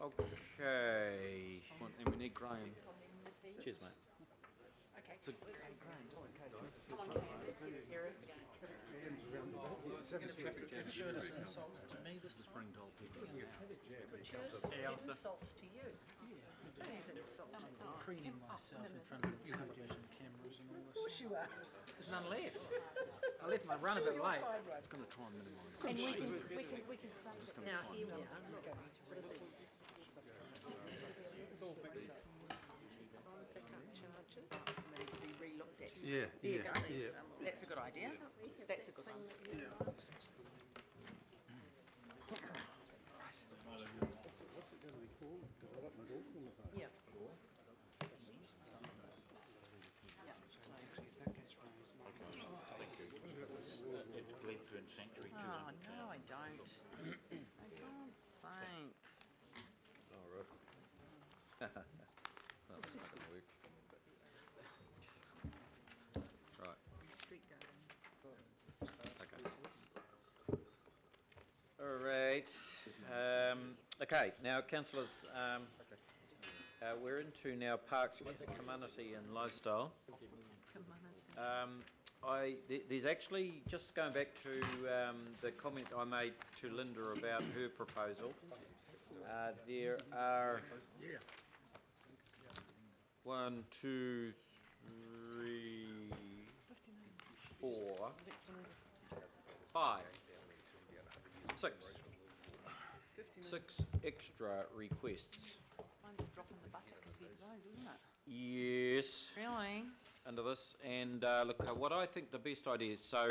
Okay. And we need Graham. Cheers, mate. Okay. It's a Come on, Cam, let's get serious again. Gratuitous insults to me this time. Gratuitous insults to you. Who's insulting you? Preening myself in front of television cameras and all Of this. course you are. There's none left. I left my run a bit late. It's going to try and minimise. And we can say that now here we are. Need to be re-looked at. Yeah. That's a good idea. That's a good one. What's it going to be called? Development Auckland. Yeah. It's Glenfern Sanctuary too. Oh, no, I don't. For God's sake. All right. That's not going to work. Right. Street gardens. Okay. All right. Okay. Now, councillors, we're into now parks, community and lifestyle. There's actually, just going back to the comment I made to Linda about her proposal, there are 1, 2, 3, 4, 5, 6 extra requests. Mine's a drop in the bucket compared to those, isn't it? Yes. Really? Under this, and look, what I think the best idea is, so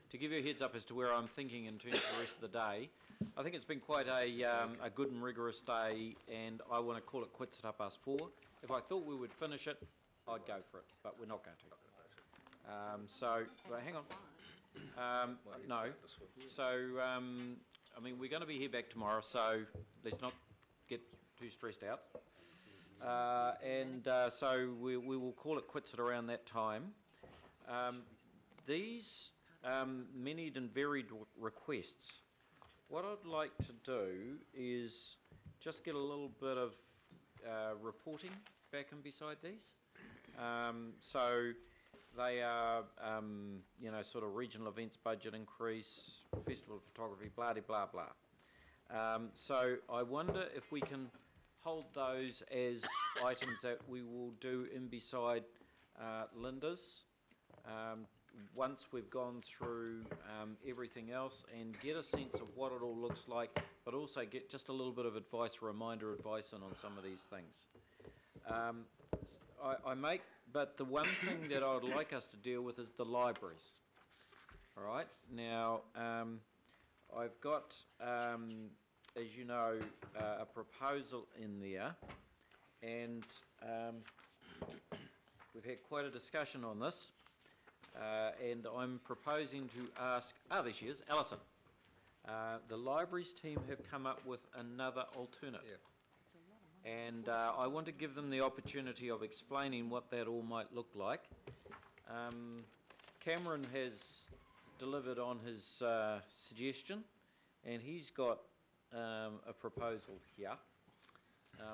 to give you a heads up as to where I'm thinking in terms of the rest of the day, I think it's been quite a good and rigorous day, and I want to call it quits at 4:30. If I thought we would finish it, I'd go for it, but we're not going to. So, well, hang on. No. So, I mean, we're going to be here back tomorrow, so let's not get too stressed out. So we will call it quits at around that time. These many and varied requests, what I'd like to do is just get a little bit of reporting back and beside these. So they are, sort of regional events budget increase, festival of photography, blah, blah, blah. So I wonder if we can hold those as items that we will do in beside Linda's once we've gone through everything else and get a sense of what it all looks like, but also get just a little bit of advice, reminder advice on some of these things. But the one thing that I would like us to deal with is the libraries. All right, now I've got as you know, a proposal in there, and we've had quite a discussion on this, and I'm proposing to ask, there she is, Alison. The libraries team have come up with another alternate, and I want to give them the opportunity of explaining what that all might look like. Cameron has delivered on his suggestion, and he's got a proposal here,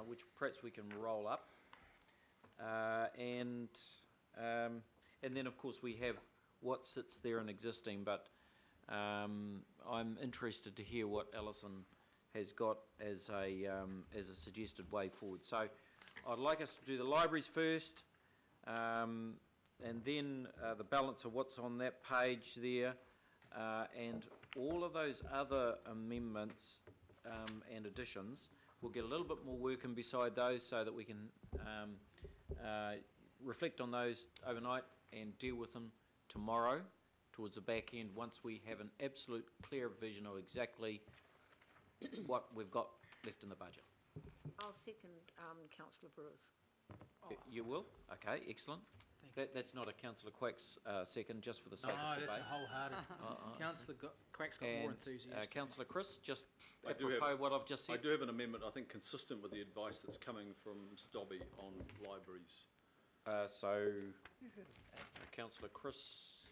which perhaps we can roll up, and then of course we have what sits there in existing. But I'm interested to hear what Alison has got as a suggested way forward. So I'd like us to do the libraries first, and then the balance of what's on that page there, and all of those other amendments and additions. We'll get a little bit more work in beside those so that we can reflect on those overnight and deal with them tomorrow towards the back end once we have an absolute clear vision of exactly what we've got left in the budget. I'll second Councillor Brewer's. You will? Okay, excellent. That's not a Councillor Quack's second, just for the sake of No, debate. that's a wholehearted. Councillor Quack's got more enthusiasm. Councillor Chris, just apropos what I've just said. I do have an amendment, I think, consistent with the advice that's coming from Ms Dobby on libraries. Councillor Chris,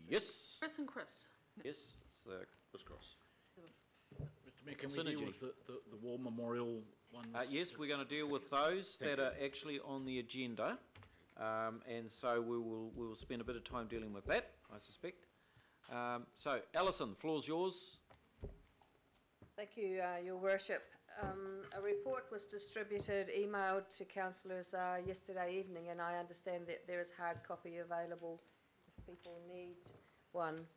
yes. Chris and Chris. Yes, it's the Chris Cross. Can we deal synergy. with the war memorial one? Yes, we're going to deal with those that are actually on the agenda, and so we will spend a bit of time dealing with that, I suspect. So, Alison, the floor's yours. Thank you, Your Worship. A report was distributed, emailed to councillors yesterday evening, and I understand that there is hard copy available if people need one.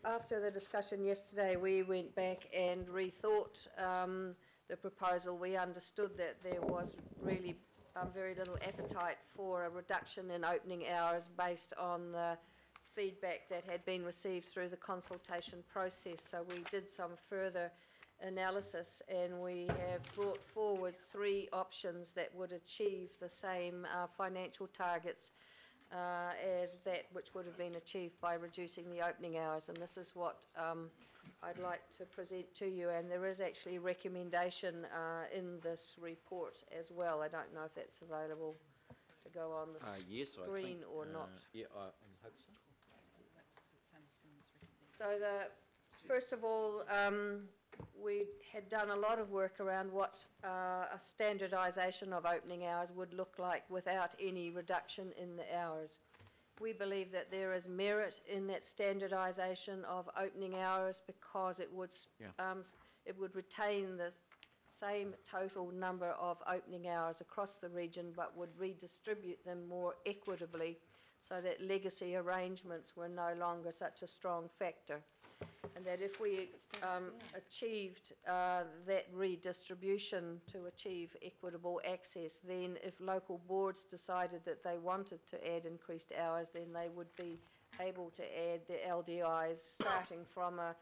After the discussion yesterday, we went back and rethought the proposal. We understood that there was really very little appetite for a reduction in opening hours based on the feedback that had been received through the consultation process. So we did some further analysis, and we have brought forward 3 options that would achieve the same financial targets as that which would have been achieved by reducing the opening hours, and this is what I'd like to present to you. And there is actually recommendation in this report as well. I don't know if that's available to go on the Yes, screen or not. Yeah, I hope so. So first of all, we had done a lot of work around what a standardisation of opening hours would look like without any reduction in the hours. We believe that there is merit in that standardisation of opening hours because it would retain the same total number of opening hours across the region, but would redistribute them more equitably so that legacy arrangements were no longer such a strong factor. And that if we achieved that redistribution to achieve equitable access, then if local boards decided that they wanted to add increased hours, then they would be able to add the LDIs starting from a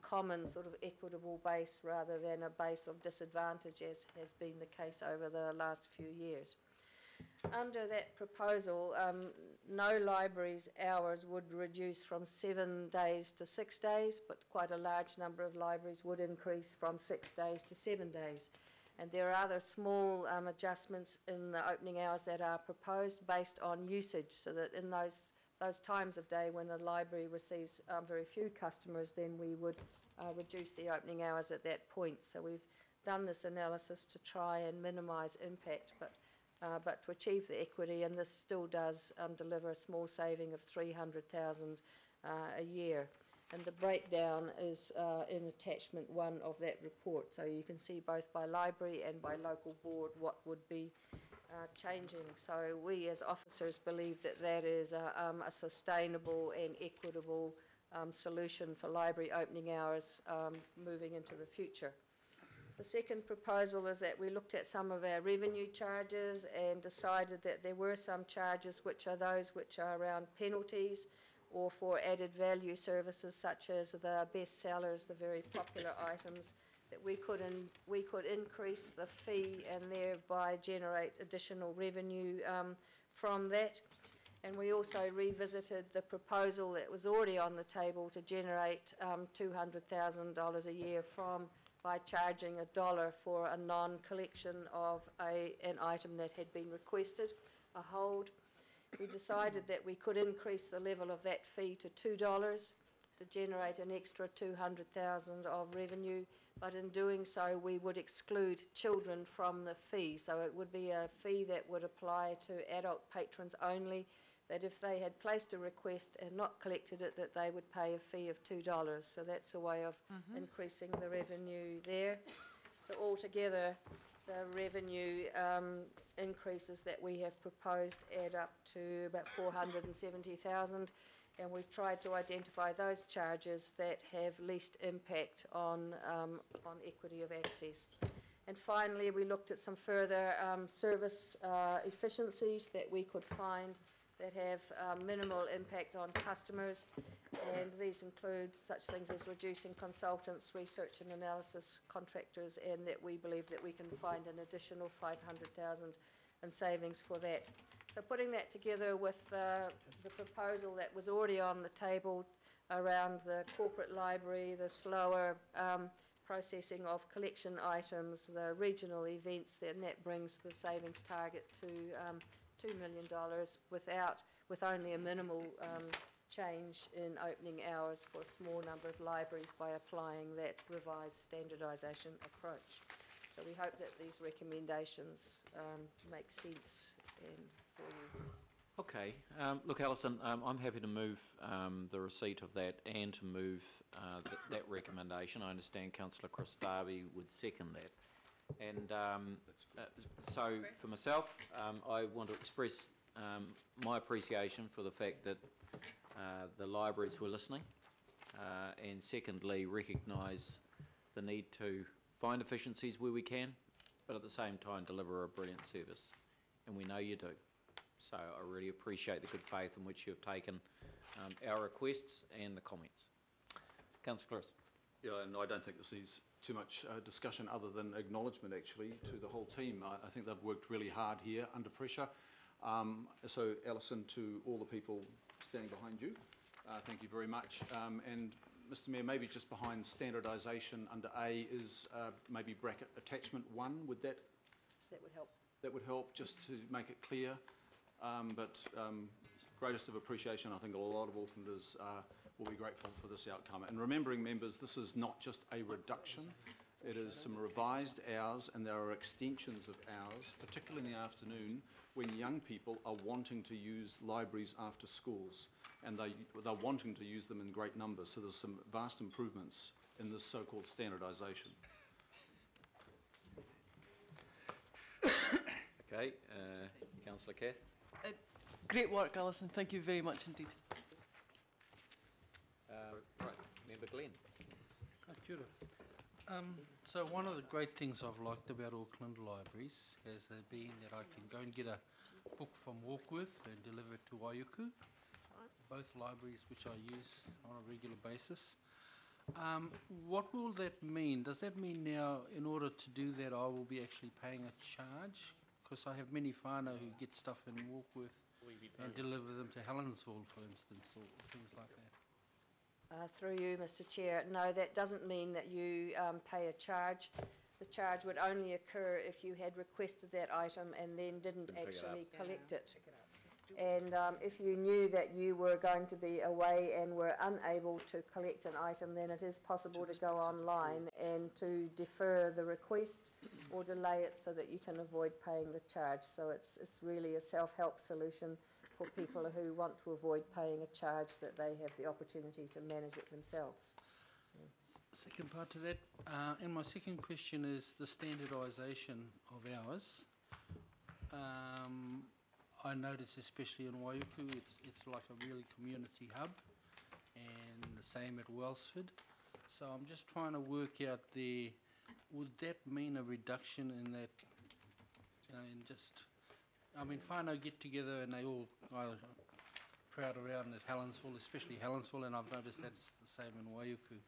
common sort of equitable base rather than a base of disadvantage, as has been the case over the last few years. Under that proposal, no libraries' hours would reduce from 7 days to 6 days, but quite a large number of libraries would increase from 6 days to 7 days. And there are other small adjustments in the opening hours that are proposed based on usage, so that in those times of day when a library receives very few customers, then we would reduce the opening hours at that point. So we've done this analysis to try and minimise impact, but to achieve the equity, and this still does deliver a small saving of $300,000 a year. And the breakdown is in attachment 1 of that report, so you can see both by library and by local board what would be changing. So we as officers believe that that is a sustainable and equitable solution for library opening hours moving into the future. The second proposal is that we looked at some of our revenue charges and decided that there were some charges which are those which are around penalties or for added value services such as the best sellers, the very popular items, that we could increase the fee and thereby generate additional revenue from that. And we also revisited the proposal that was already on the table to generate $200,000 a year by charging $1 for a non-collection of an item that had been requested, a hold. We decided that we could increase the level of that fee to $2 to generate an extra $200,000 of revenue, but in doing so we would exclude children from the fee. So it would be a fee that would apply to adult patrons only, that if they had placed a request and not collected it, that they would pay a fee of $2. So that's a way of increasing the revenue there. So altogether, the revenue increases that we have proposed add up to about $470,000, and we've tried to identify those charges that have least impact on equity of access. And finally, we looked at some further service efficiencies that we could find that have minimal impact on customers, and these include such things as reducing consultants, research and analysis contractors, and that we believe that we can find an additional $500,000 in savings for that. So putting that together with the proposal that was already on the table around the corporate library, the slower processing of collection items, the regional events, then that brings the savings target to $2 million with only a minimal change in opening hours for a small number of libraries by applying that revised standardisation approach. So we hope that these recommendations make sense for you. Okay, look, Alison, I'm happy to move the receipt of that and to move that recommendation. I understand Councillor Chris Darby would second that. And so for myself, I want to express my appreciation for the fact that the libraries were listening, and secondly recognise the need to find efficiencies where we can, but at the same time deliver a brilliant service, and we know you do. So I really appreciate the good faith in which you've taken our requests and the comments. Councillor Chris. Yeah, and I don't think this needs too much discussion other than acknowledgement actually to the whole team. I think they've worked really hard here under pressure. So Alison, to all the people standing behind you, thank you very much. And Mr Mayor, maybe just behind standardisation under A is maybe bracket attachment 1, would that? That would help. That would help, just to make it clear. Greatest of appreciation, I think a lot of Aucklanders will be grateful for this outcome. And remembering, members, this is not just a reduction, it is some revised hours, and there are extensions of hours, particularly in the afternoon, when young people are wanting to use libraries after schools, and they're wanting to use them in great numbers. So there's some vast improvements in this so-called standardisation. Okay, Councillor Kath. Great work, Alison. Thank you very much indeed. Right, Member Glenn. Kia ora. So one of the great things I've liked about Auckland libraries has been that I can go and get a book from Warkworth and deliver it to Waiuku, both libraries which I use on a regular basis. What will that mean? Does that mean now, in order to do that, I will be actually paying a charge? Because I have many whānau who get stuff in Warkworth and deliver them to Helensville, for instance, or things like that. Through you, Mr Chair, no, that doesn't mean that you pay a charge. The charge would only occur if you had requested that item and then didn't actually collect it. And if you knew that you were going to be away and were unable to collect an item, then it is possible to go online and to defer the request or delay it so that you can avoid paying the charge. So it's really a self-help solution for people who want to avoid paying a charge, that they have the opportunity to manage it themselves. Second part to that, and my second question is the standardisation of hours. I notice, especially in Waiuku, it's like a really community hub, and the same at Wellsford. So I'm just trying to work out there, would that mean a reduction in that, you know, in just, I mean, whānau get together and they all crowd around at Helensville, especially Helensville, and I've noticed that's the same in Waiuku.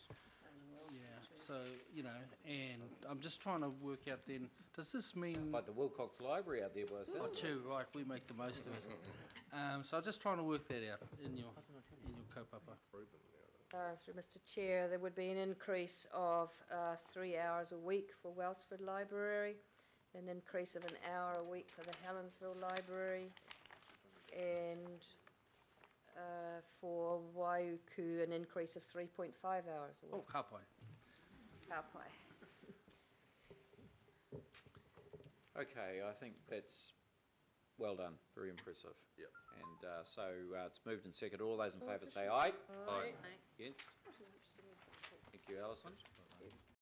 Yeah, so, you know, and I'm just trying to work out then, does this mean... Like the Wilcox Library out there by Oh, true, right, we make the most of it. So I'm just trying to work that out in your kaupapa. Through Mr Chair, there would be an increase of 3 hours a week for Wellsford Library, an increase of an hour a week for the Helensville Library, and for Waiuku, an increase of 3.5 hours a Oh, week. kapai. Kapai. Okay, I think that's well done, very impressive. Yep. And so it's moved and seconded. All those in favour say aye. Aye. Against? Thank you, Alison.